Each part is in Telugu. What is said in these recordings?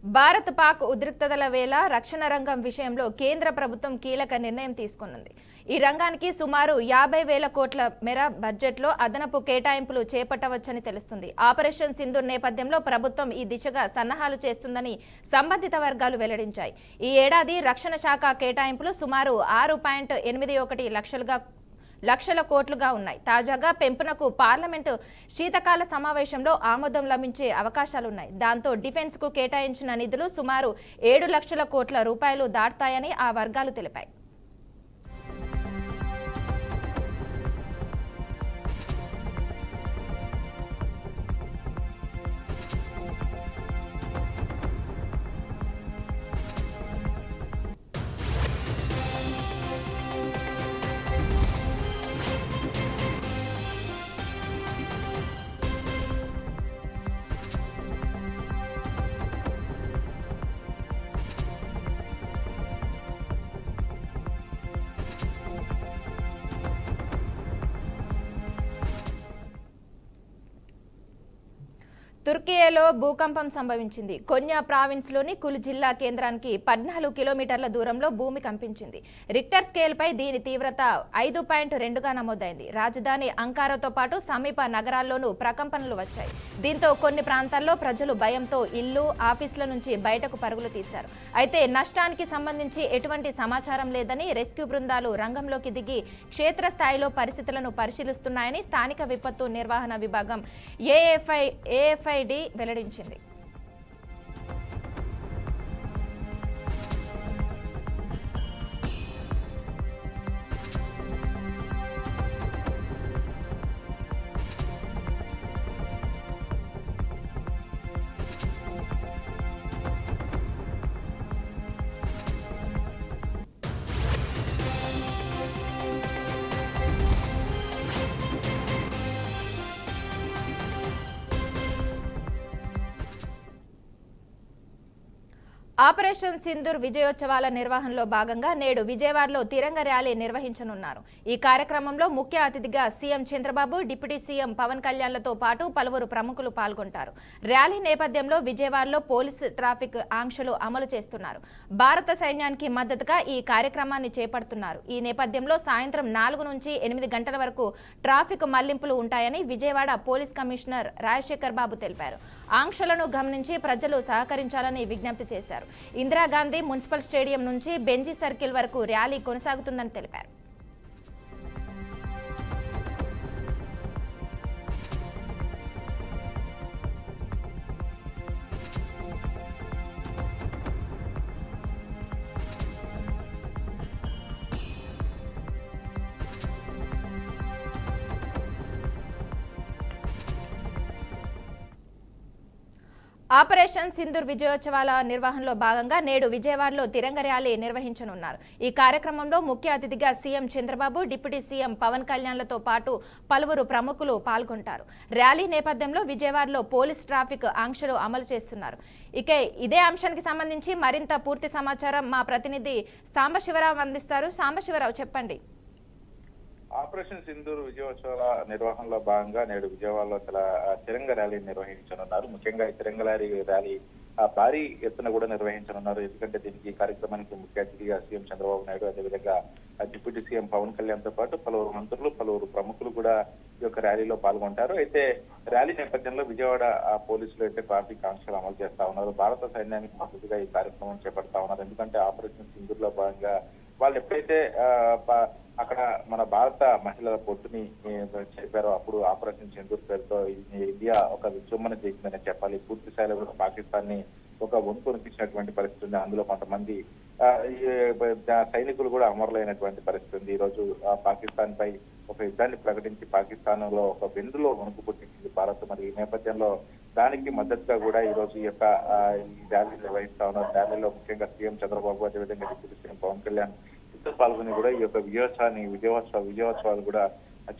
భారత్ పాక్ ఉద్రిక్తతల వేళ రక్షణ రంగం విషయంలో కేంద్ర ప్రభుత్వం కీలక నిర్ణయం తీసుకున్నది. ఈ రంగానికి సుమారు 50,000 కోట్ల మేర బడ్జెట్లో అదనపు కేటాయింపులు చేపట్టవచ్చని తెలుస్తుంది. ఆపరేషన్ సింధూర్ నేపథ్యంలో ప్రభుత్వం ఈ దిశగా సన్నాహాలు చేస్తుందని సంబంధిత వర్గాలు వెల్లడించాయి. ఈ ఏడాది రక్షణ శాఖ కేటాయింపులు సుమారు 6.81 లక్షల కోట్లుగా ఉన్నాయి. తాజాగా పెంపునకు పార్లమెంటు శీతకాల సమావేశంలో ఆమోదం లభించే అవకాశాలున్నాయి. దాంతో డిఫెన్స్ కు కేటాయించిన నిధులు సుమారు 7 లక్షల కోట్ల రూపాయలు దాటుతాయని ఆ వర్గాలు తెలిపాయి. తుర్కియేలో భూకంపం సంభవించింది. కొన్యా ప్రావిన్స్లోని కుల్ జిల్లా కేంద్రానికి 14 కిలోమీటర్ల దూరంలో భూమి కంపించింది. రిక్టర్ స్కేల్పై దీని తీవ్రత 5.2గా నమోదైంది. రాజధాని అంకారాతో పాటు సమీప నగరాల్లోనూ ప్రకంపనలు వచ్చాయి. దీంతో కొన్ని ప్రాంతాల్లో ప్రజలు భయంతో ఇళ్లు, ఆఫీసుల నుంచి బయటకు పరుగులు తీశారు. అయితే నష్టానికి సంబంధించి ఎటువంటి సమాచారం లేదని రెస్క్యూ బృందాలు రంగంలోకి దిగి క్షేత్రస్థాయిలో పరిస్థితులను పరిశీలిస్తున్నాయని స్థానిక విపత్తు నిర్వహణ విభాగం ఏఎఫ్ఐడి వెల్లడించింది. ఆపరేషన్ సింధూర్ విజయోత్సవాల నిర్వహణలో భాగంగా నేడు విజయవాడలో తిరంగ ర్యాలీ నిర్వహించనున్నారు. ఈ కార్యక్రమంలో ముఖ్య అతిథిగా CM Chandrababu, deputy CM Pawan కళ్యాణ్లతో పాటు పలువురు ప్రముఖులు పాల్గొంటారు. ర్యాలీ నేపథ్యంలో విజయవాడలో పోలీసు ట్రాఫిక్ ఆంక్షలు అమలు చేస్తున్నారు. భారత సైన్యానికి మద్దతుగా ఈ కార్యక్రమాన్ని చేపడుతున్నారు. ఈ నేపథ్యంలో సాయంత్రం 4 నుంచి 8 గంటల వరకు ట్రాఫిక్ మళ్లింపులు ఉంటాయని విజయవాడ పోలీస్ కమిషనర్ రాజశేఖర్ బాబు తెలిపారు. ఆంక్షలను గమనించి ప్రజలు సహకరించాలని విజ్ఞప్తి చేశారు. ఇందిరాగాంధీ మున్సిపల్ స్టేడియం నుంచి బెంజీ సర్కిల్ వరకు ర్యాలీ కొనసాగుతుందని తెలిపారు. ఆపరేషన్ సింధూర్ విజయోత్సవాల నిర్వహణలో భాగంగా నేడు విజయవాడలో తిరంగ ర్యాలీ నిర్వహించనున్నారు. ఈ కార్యక్రమంలో ముఖ్య అతిథిగా CM Chandrababu, deputy CM Pawan కళ్యాణ్లతో పాటు పలువురు ప్రముఖులు పాల్గొంటారు. ర్యాలీ నేపథ్యంలో విజయవాడలో పోలీస్ ట్రాఫిక్ ఆంక్షలు అమలు చేస్తున్నారు. ఇదే అంశానికి సంబంధించి మరింత పూర్తి సమాచారం మా ప్రతినిధి సాంబశివరావు అందిస్తారు. సాంబశివరావు, చెప్పండి. ఆపరేషన్ సింధూర్ విజయోత్సవాల నిర్వహణలో భాగంగా నేడు విజయవాడలో తిరంగ ర్యాలీ నిర్వహించనున్నారు. ముఖ్యంగా ఈ తిరంగ ర్యాలీ భారీ ఎత్తున కూడా నిర్వహించనున్నారు. ఎందుకంటే దీనికి కార్యక్రమానికి ముఖ్య అతిథిగా సీఎం చంద్రబాబు నాయుడు, అదేవిధంగా డిప్యూటీ సీఎం పవన్ కళ్యాణ్ తో పాటు పలువురు మంత్రులు, పలువురు ప్రముఖులు కూడా ఈ యొక్క ర్యాలీలో పాల్గొంటారు. అయితే ర్యాలీ నేపథ్యంలో విజయవాడ పోలీసులు అయితే ట్రాఫిక్ ఆంక్షలు అమలు చేస్తా ఉన్నారు. భారత సైన్యానికి మద్దతుగా ఈ కార్యక్రమం చేపడతా ఉన్నారు. ఎందుకంటే ఆపరేషన్ సింధూర్ లో భాగంగా వాళ్ళు ఎప్పుడైతే అక్కడ మన భారత మహిళల పొట్టుని చెప్పారో అప్పుడు ఆపరేషన్ సింధూర్ పేరుతో ఇండియా ఒక విజృంభణ చేసిందని చెప్పాలి. పూర్తి స్థాయిలో కూడా పాకిస్తాన్ ని ఒక వణుకొనిపించినటువంటి పరిస్థితి ఉంది. అందులో కొంతమంది సైనికులు కూడా అమరులైనటువంటి పరిస్థితి ఉంది. ఈ రోజు పాకిస్తాన్ పై ఒక యుద్ధాన్ని ప్రకటించి పాకిస్తాన్ లో ఒక వెందులో వణుకు పుట్టించింది భారత్. మరి ఈ నేపథ్యంలో దానికి మద్దతుగా కూడా ఈ రోజు ఈ యొక్క ర్యాలీ నిర్వహిస్తా ఉన్నారు. ర్యాలీలో ముఖ్యంగా సీఎం చంద్రబాబు, అదేవిధంగా డిప్యూటీ సీఎం పవన్ కళ్యాణ్ పాల్గొని కూడా ఈ యొక్క విజయోత్సవాలు కూడా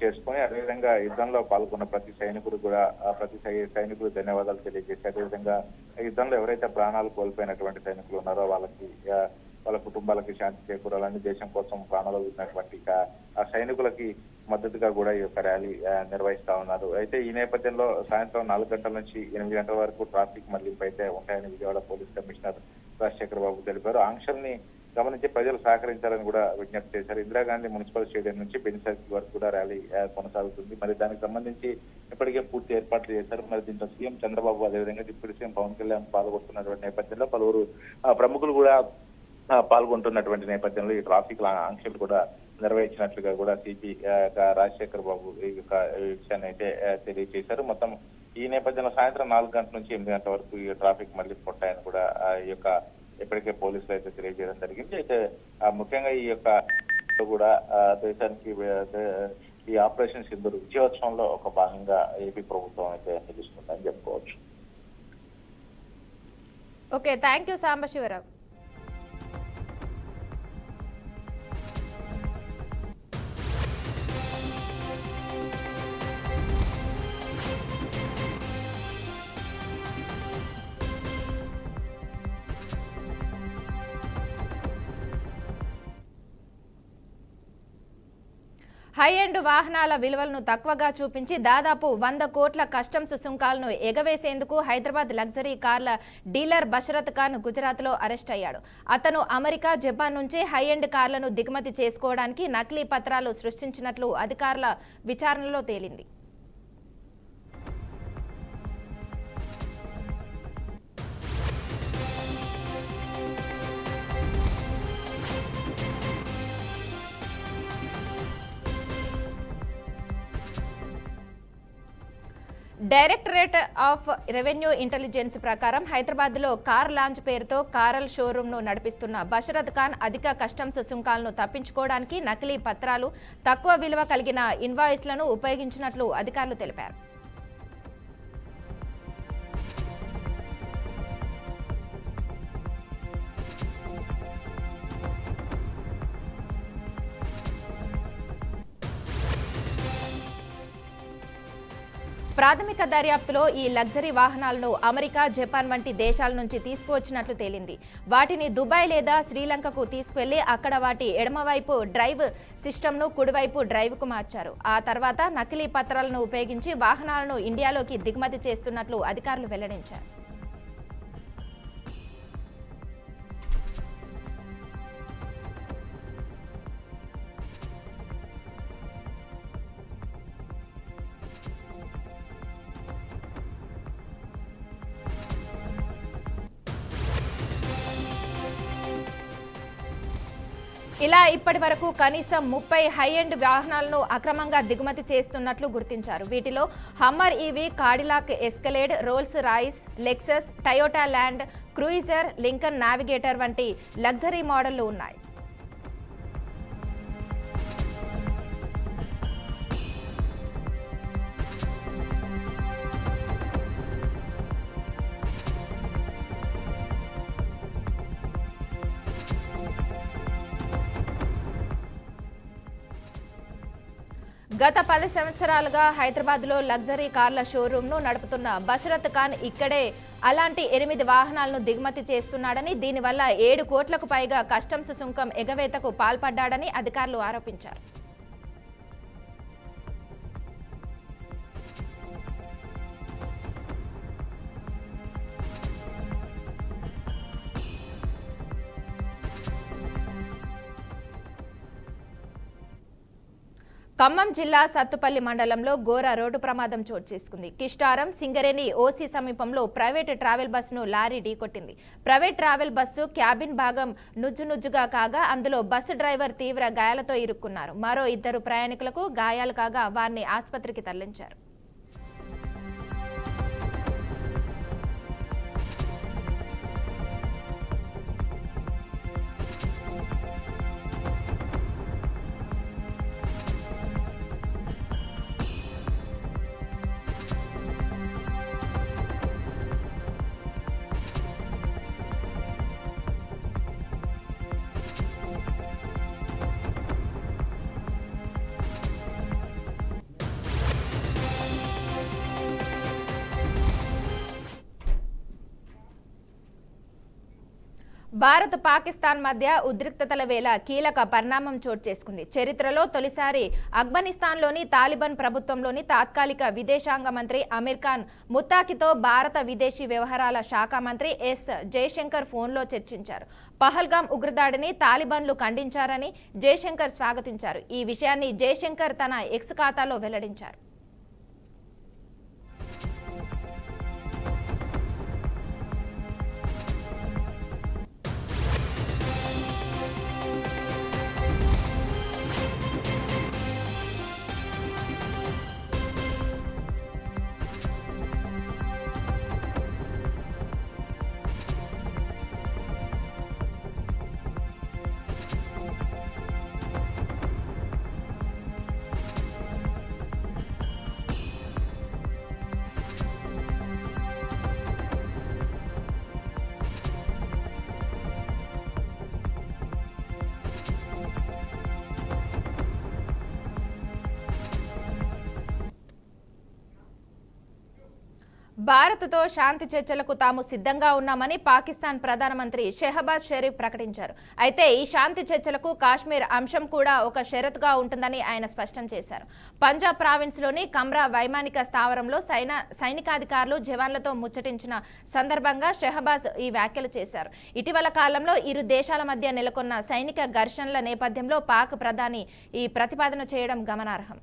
చేసుకుని అదేవిధంగా యుద్ధంలో పాల్గొన్న ప్రతి సైనికుడు ధన్యవాదాలు తెలియజేసి అదేవిధంగా యుద్ధంలో ఎవరైతే ప్రాణాలు కోల్పోయినటువంటి సైనికులు ఉన్నారో వాళ్ళకి వాళ్ళ కుటుంబాలకి శాంతి చేకూరాలని దేశం కోసం ప్రాణాలు వదిలినటువంటి ఆ సైనికులకి మద్దతుగా కూడా ఈ యొక్క ర్యాలీ నిర్వహిస్తా ఉన్నారు. అయితే ఈ నేపథ్యంలో సాయంత్రం 4 గంటల నుంచి 8 గంటల వరకు ట్రాఫిక్ మళ్లింపు అయితే ఉంటాయని విజయవాడ పోలీస్ కమిషనర్ రాజశేఖర్ బాబు తెలిపారు. ఆంక్షల్ని గమనించి ప్రజలు సహకరించాలని కూడా విజ్ఞప్తి చేశారు. ఇందిరాగాంధీ మున్సిపల్ స్టేడియం నుంచి బెంచ్ సర్కిల్ వరకు కూడా ర్యాలీ కొనసాగుతుంది. మరి దానికి సంబంధించి ఇప్పటికే పూర్తి ఏర్పాట్లు చేశారు. మరి దీంట్లో సీఎం చంద్రబాబు అదేవిధంగా డిప్యూటీ సీఎం పవన్ కళ్యాణ్ పాల్గొంటున్నటువంటి నేపథ్యంలో పలువురు ప్రముఖులు కూడా పాల్గొంటున్నటువంటి నేపథ్యంలో ఈ ట్రాఫిక్ ఆంక్షలు కూడా నిర్వహించినట్లుగా కూడా సిపి రాజశేఖర్ బాబు ఈ యొక్క విషయాన్ని అయితే తెలియజేశారు. మొత్తం ఈ నేపథ్యంలో సాయంత్రం 4 గంటల నుంచి 8 గంటల వరకు ఈ ట్రాఫిక్ మళ్ళీ ఉంటాయని కూడా ఈ యొక్క ఇప్పటికే పోలీసులు అయితే తెలియజేయడం జరిగింది. అయితే ముఖ్యంగా ఈ యొక్క కూడా దేశానికి ఈ ఆపరేషన్ సింధూర్ విజయోత్సవంలో ఒక భాగంగా ఏపీ ప్రభుత్వం అయితే నిలుస్తుందని చెప్పుకోవచ్చు. Okay, thank you Sambasivarao. High end వాహనాల విలువలను తక్కువగా చూపించి దాదాపు 100 కోట్ల కస్టమ్స్ సుంకాలను ఎగవేసేందుకు హైదరాబాద్ లగ్జరీ కార్ల డీలర్ బషరత్ ఖాన్ గుజరాత్లో అరెస్ట్ అయ్యాడు. అతను అమెరికా, జపాన్ నుంచి హై ఎండ్ కార్లను దిగుమతి చేసుకోవడానికి నకిలీ పత్రాలు సృష్టించినట్లు అధికారుల విచారణలో తేలింది. డైరెక్టరేట్ ఆఫ్ రెవెన్యూ ఇంటెలిజెన్స్ ప్రకారం హైదరాబాద్లో కార్ లాంచ్ పేరుతో కారల్ షోరూంను నడిపిస్తున్న బషరత్ ఖాన్ అధిక కస్టమ్స్ సుంకాలను తప్పించుకోవడానికి నకిలీ పత్రాలు, తక్కువ విలువ కలిగిన ఇన్వాయిస్లను ఉపయోగించినట్లు అధికారులు తెలిపారు. ప్రాథమిక దర్యాప్తులో ఈ లగ్జరీ వాహనాలను అమెరికా, జపాన్ వంటి దేశాల నుంచి తీసుకువచ్చినట్లు తేలింది. వాటిని దుబాయ్ లేదా శ్రీలంకకు తీసుకువెళ్లి అక్కడ వాటి ఎడమవైపు డ్రైవ్ సిస్టమ్ను కుడివైపు డ్రైవ్కు మార్చారు. ఆ తర్వాత నకిలీ పత్రాలను ఉపయోగించి వాహనాలను ఇండియాలోకి దిగుమతి చేస్తున్నట్లు అధికారులు వెల్లడించారు. ఇలా ఇప్పటి వరకు కనీసం 30 హై ఎండ్ వాహనాలను అక్రమంగా దిగుమతి చేస్తున్నట్లు గుర్తించారు. వీటిలో hammer EV, Cadillac Escalade, Rolls Royce, Lexus, Toyota land cruiser, Lincoln navigator వంటి లగ్జరీ మోడళ్లు ఉన్నాయి. గత 10 సంవత్సరాలుగా హైదరాబాద్లో లగ్జరీ కార్ల షోరూంను నడుపుతున్న బషరత్ ఖాన్ ఇక్కడే అలాంటి 8 వాహనాలను దిగుమతి చేస్తున్నాడని, దీనివల్ల 7 కోట్లకు పైగా కస్టమ్స్ సుంకం ఎగవేతకు పాల్పడ్డాడని అధికారులు ఆరోపించారు. ఖమ్మం జిల్లా సత్తుపల్లి మండలంలో ఘోర రోడ్డు ప్రమాదం చోటు చేసుకుంది. కిష్టారం, సింగరేణి ఓసీ సమీపంలో ప్రైవేట్ ట్రావెల్ బస్సును లారీ ఢీకొట్టింది. ప్రైవేట్ ట్రావెల్ బస్సు క్యాబిన్ భాగం నుజ్జునుజ్జుగా కాగా అందులో బస్సు డ్రైవర్ తీవ్ర గాయాలతో ఇరుక్కున్నారు. మరో 2 ప్రయాణికులకు గాయాలు కాగా వారిని ఆసుపత్రికి తరలించారు. భారత్ పాకిస్తాన్ మధ్య ఉద్రిక్తతల వేళ కీలక పరిణామం చోటు చేసుకుంది. చరిత్రలో తొలిసారి ఆఫ్ఘనిస్తాన్లోని తాలిబాన్ ప్రభుత్వంలోని తాత్కాలిక విదేశాంగ మంత్రి అమీర్ ఖాన్ ముత్తాకితో భారత విదేశీ వ్యవహారాల శాఖ మంత్రి ఎస్ జయశంకర్ ఫోన్లో చర్చించారు. పహల్గాం ఉగ్రదాడిని తాలిబాన్లు ఖండించారని జయశంకర్ స్వాగతించారు. ఈ విషయాన్ని జయశంకర్ తన ఎక్స్ ఖాతాలో వెల్లడించారు. భారత్తో శాంతి చర్చలకు తాము సిద్ధంగా ఉన్నామని పాకిస్తాన్ ప్రధానమంత్రి షెహబాజ్ షరీఫ్ ప్రకటించారు. అయితే ఈ శాంతి చర్చలకు కాశ్మీర్ అంశం కూడా ఒక షరతుగా ఉంటుందని ఆయన స్పష్టం చేశారు. పంజాబ్ ప్రావిన్స్లోని కమ్రా వైమానిక స్థావరంలో సైనికాధికారులు జవాన్లతో ముచ్చటించిన సందర్భంగా షెహబాజ్ ఈ వ్యాఖ్యలు చేశారు. ఇటీవల కాలంలో ఇరు దేశాల మధ్య నెలకొన్న సైనిక ఘర్షణల నేపథ్యంలో పాక్ ప్రధాని ఈ ప్రతిపాదన చేయడం గమనార్హం.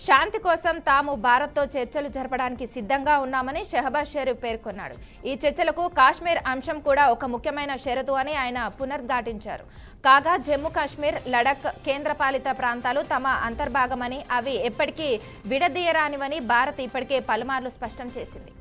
శాంతి కోసం తాము భారత్తో చర్చలు జరపడానికి సిద్ధంగా ఉన్నామని షెహబాజ్ షరీఫ్ పేర్కొన్నాడు. ఈ చర్చలకు కాశ్మీర్ అంశం కూడా ఒక ముఖ్యమైన షరతు అని ఆయన పునరుద్ఘాటించారు. కాగా జమ్మూ కాశ్మీర్, లడఖ్ కేంద్రపాలిత ప్రాంతాలు తమ అంతర్భాగమని, అవి ఎప్పటికీ విడదీయరానివని భారత్ ఇప్పటికే పలుమార్లు స్పష్టం చేసింది.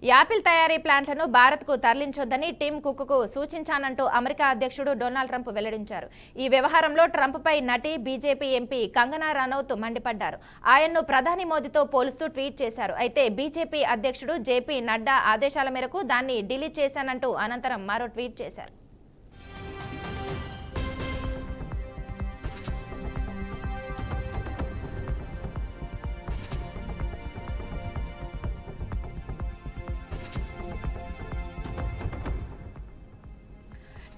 యాపిల్ తయారీ ప్లాంట్లను భారత్కు తరలించొద్దని టిమ్ కుక్కు సూచించానంటూ అమెరికా అధ్యక్షుడు డొనాల్డ్ ట్రంప్ వెల్లడించారు. ఈ వ్యవహారంలో ట్రంప్పై నటి, బీజేపీ ఎంపీ కంగనా రనౌత్ మండిపడ్డారు. ఆయన్ను ప్రధాని మోదీతో పోలుస్తూ ట్వీట్ చేశారు. అయితే బీజేపీ అధ్యక్షుడు జేపీ నడ్డా ఆదేశాల మేరకు దాన్ని డిలీట్ చేశానంటూ అనంతరం మరో ట్వీట్ చేశారు.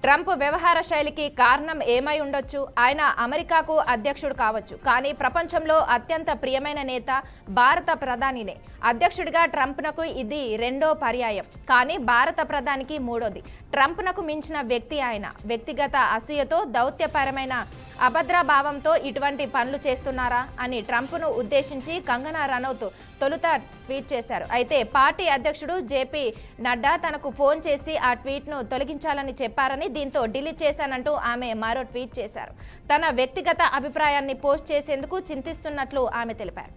ట్రంప్ వ్యవహార శైలికి కారణం ఏమై ఉండొచ్చు? ఆయన అమెరికాకు అధ్యక్షుడు కావచ్చు, కానీ ప్రపంచంలో అత్యంత ప్రియమైన నేత భారత ప్రధానినే. అధ్యక్షుడిగా ట్రంప్నకు ఇది రెండో పర్యాయం, కానీ భారత ప్రధానికి మూడోది. ట్రంప్నకు మించిన వ్యక్తి ఆయన. వ్యక్తిగత అసూయతో, దౌత్యపరమైన అభద్రభావంతో ఇటువంటి పనులు చేస్తున్నారా అని ట్రంప్ను ఉద్దేశించి కంగనా రనౌత్ తొలుత ట్వీట్ చేశారు. అయితే పార్టీ అధ్యక్షుడు జేపీ నడ్డా తనకు ఫోన్ చేసి ఆ ట్వీట్ను తొలగించాలని చెప్పారని, దీంతో డిలీట్ చేశానంటూ ఆమె మరో ట్వీట్ చేశారు. తన వ్యక్తిగత అభిప్రాయాన్ని పోస్ట్ చేసేందుకు చింతిస్తున్నట్లు ఆమె తెలిపారు.